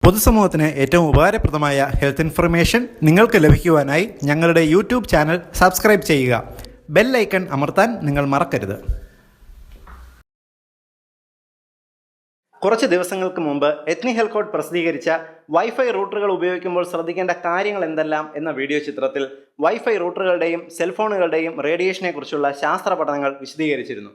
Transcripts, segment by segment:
പൊതുസമൂഹത്തിന് ഏറ്റവും ഉപകാരപ്രദമായ ഹെൽത്ത് ഇൻഫർമേഷൻ നിങ്ങൾക്ക് ലഭിക്കുവാനായി ഞങ്ങളുടെ യൂട്യൂബ് ചാനൽ സബ്സ്ക്രൈബ് ചെയ്യുക. ബെൽ ഐക്കൺ അമർത്താൻ നിങ്ങൾ മറക്കരുത്. കുറച്ച് ദിവസങ്ങൾക്ക് മുമ്പ് എത്നി ഹെൽക്കോട്ട് പ്രസിദ്ധീകരിച്ച വൈഫൈ റൂട്ടറുകൾ ഉപയോഗിക്കുമ്പോൾ ശ്രദ്ധിക്കേണ്ട കാര്യങ്ങൾ എന്തെല്ലാം എന്ന വീഡിയോ ചിത്രത്തിൽ വൈഫൈ റൂട്ടറുകളുടെയും സെൽഫോണുകളുടെയും റേഡിയേഷനെ കുറിച്ചുള്ള ശാസ്ത്ര പഠനങ്ങൾ വിശദീകരിച്ചിരുന്നു.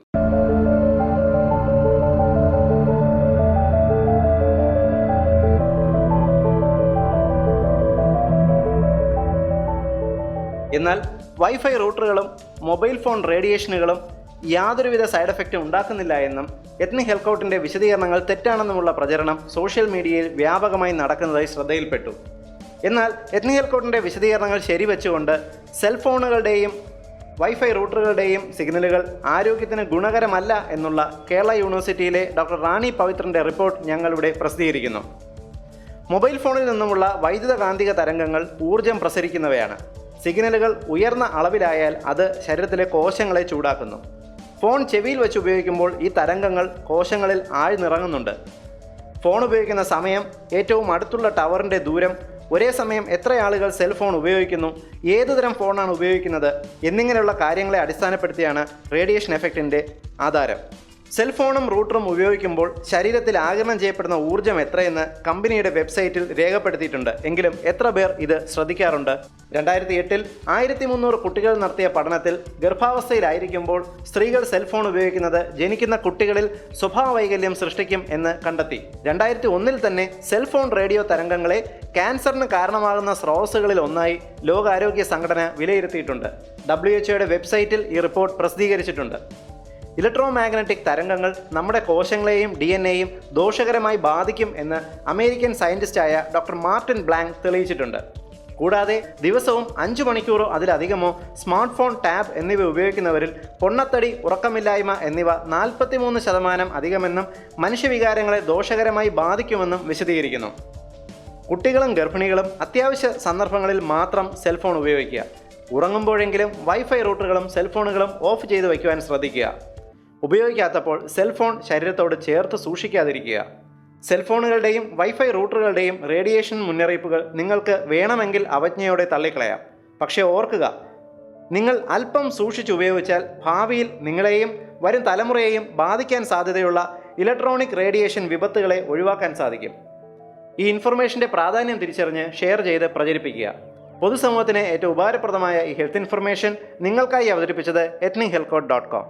എന്നാൽ വൈഫൈ റൂട്ടറുകളും മൊബൈൽ ഫോൺ റേഡിയേഷനുകളും യാതൊരുവിധ സൈഡ് എഫക്റ്റും ഉണ്ടാക്കുന്നില്ല എന്നും എത്നി ഹെൽക്കോട്ടിൻ്റെ വിശദീകരണങ്ങൾ തെറ്റാണെന്നുമുള്ള പ്രചരണം സോഷ്യൽ മീഡിയയിൽ വ്യാപകമായി നടക്കുന്നതായി ശ്രദ്ധയിൽപ്പെട്ടു. എന്നാൽ എത്നി ഹെൽക്കോട്ടിൻ്റെ വിശദീകരണങ്ങൾ ശരിവെച്ചുകൊണ്ട് സെൽഫോണുകളുടെയും വൈഫൈ റൂട്ടറുകളുടെയും സിഗ്നലുകൾ ആരോഗ്യത്തിന് ഗുണകരമല്ല എന്നുള്ള കേരള യൂണിവേഴ്സിറ്റിയിലെ ഡോക്ടർ റാണി പവിത്രൻ്റെ റിപ്പോർട്ട് ഞങ്ങളിവിടെ പ്രസിദ്ധീകരിക്കുന്നു. മൊബൈൽ ഫോണിൽ നിന്നുമുള്ള വൈദ്യുത കാന്തിക തരംഗങ്ങൾ ഊർജം പ്രസരിക്കുന്നവയാണ്. സിഗ്നലുകൾ ഉയർന്ന അളവിലായാൽ അത് ശരീരത്തിലെ കോശങ്ങളെ ചൂടാക്കുന്നു. ഫോൺ ചെവിയിൽ വെച്ച് ഉപയോഗിക്കുമ്പോൾ ഈ തരംഗങ്ങൾ കോശങ്ങളിൽ ആഴ്ന്നിറങ്ങുന്നുണ്ട്. ഫോൺ ഉപയോഗിക്കുന്ന സമയം, ഏറ്റവും അടുത്തുള്ള ടവറിൻ്റെ ദൂരം, ഒരേ സമയം എത്ര ആളുകൾ സെൽഫോൺ ഉപയോഗിക്കുന്നു, ഏതുതരം ഫോണാണ് ഉപയോഗിക്കുന്നത് എന്നിങ്ങനെയുള്ള കാര്യങ്ങളെ അടിസ്ഥാനപ്പെടുത്തിയാണ് റേഡിയേഷൻ എഫക്റ്റിൻ്റെ ആധാരം. സെൽഫോണും റൂട്ടറും ഉപയോഗിക്കുമ്പോൾ ശരീരത്തിൽ ആഗിരണം ചെയ്യപ്പെടുന്ന ഊർജ്ജം എത്രയെന്ന് കമ്പനിയുടെ വെബ്സൈറ്റിൽ രേഖപ്പെടുത്തിയിട്ടുണ്ട്. എങ്കിലും എത്ര പേർ ഇത് ശ്രദ്ധിക്കാറുണ്ട്? 2008 1300 കുട്ടികൾ നടത്തിയ പഠനത്തിൽ ഗർഭാവസ്ഥയിലായിരിക്കുമ്പോൾ സ്ത്രീകൾ സെൽഫോൺ ഉപയോഗിക്കുന്നത് ജനിക്കുന്ന കുട്ടികളിൽ സ്വഭാവ വൈകല്യം സൃഷ്ടിക്കും എന്ന് കണ്ടെത്തി. 2001 തന്നെ സെൽഫോൺ റേഡിയോ തരംഗങ്ങളെ ക്യാൻസറിന് കാരണമാകുന്ന സ്രോതസ്സുകളിൽ ഒന്നായി ലോകാരോഗ്യ സംഘടന വിലയിരുത്തിയിട്ടുണ്ട്. WHOയുടെ വെബ്സൈറ്റിൽ ഈ റിപ്പോർട്ട് പ്രസിദ്ധീകരിച്ചിട്ടുണ്ട്. ഇലക്ട്രോമാഗ്നറ്റിക് തരംഗങ്ങൾ നമ്മുടെ കോശങ്ങളെയും DNA-യും ദോഷകരമായി ബാധിക്കും എന്ന് അമേരിക്കൻ സയൻറ്റിസ്റ്റായ ഡോക്ടർ മാർട്ടിൻ ബ്ലാങ്ക് തെളിയിച്ചിട്ടുണ്ട്. കൂടാതെ ദിവസവും 5 മണിക്കൂറോ അതിലധികമോ സ്മാർട്ട് ഫോൺ, ടാബ് എന്നിവ ഉപയോഗിക്കുന്നവരിൽ പൊണ്ണത്തടി, ഉറക്കമില്ലായ്മ എന്നിവ 43% അധികമെന്നും മനുഷ്യവികാരങ്ങളെ ദോഷകരമായി ബാധിക്കുമെന്നും വിശദീകരിക്കുന്നു. കുട്ടികളും ഗർഭിണികളും അത്യാവശ്യ സന്ദർഭങ്ങളിൽ മാത്രം സെൽഫോൺ ഉപയോഗിക്കുക. ഉറങ്ങുമ്പോഴെങ്കിലും വൈഫൈ റൂട്ടറുകളും സെൽഫോണുകളും ഓഫ് ചെയ്ത് വയ്ക്കുവാൻ ശ്രദ്ധിക്കുക. ഉപയോഗിക്കാത്തപ്പോൾ സെൽഫോൺ ശരീരത്തോട് ചേർത്ത് സൂക്ഷിക്കാതിരിക്കുക. സെൽഫോണുകളുടെയും വൈഫൈ റൂട്ടറുകളുടെയും റേഡിയേഷൻ മുന്നറിയിപ്പുകൾ നിങ്ങൾക്ക് വേണമെങ്കിൽ അവജ്ഞയോടെ തള്ളിക്കളയാം. പക്ഷേ ഓർക്കുക, നിങ്ങൾ അല്പം സൂക്ഷിച്ച് ഉപയോഗിച്ചാൽ ഭാവിയിൽ നിങ്ങളെയും വരും തലമുറയെയും ബാധിക്കാൻ സാധ്യതയുള്ള ഇലക്ട്രോണിക് റേഡിയേഷൻ വിപത്തുകളെ ഒഴിവാക്കാൻ സാധിക്കും. ഈ ഇൻഫർമേഷൻ്റെ പ്രാധാന്യം തിരിച്ചറിഞ്ഞ് ഷെയർ ചെയ്ത് പ്രചരിപ്പിക്കുക. പൊതുസമൂഹത്തിന് ഏറ്റവും ഉപകാരപ്രദമായ ഈ ഹെൽത്ത് ഇൻഫർമേഷൻ നിങ്ങൾക്കായി അവതരിപ്പിച്ചത് etnihealthcode.com.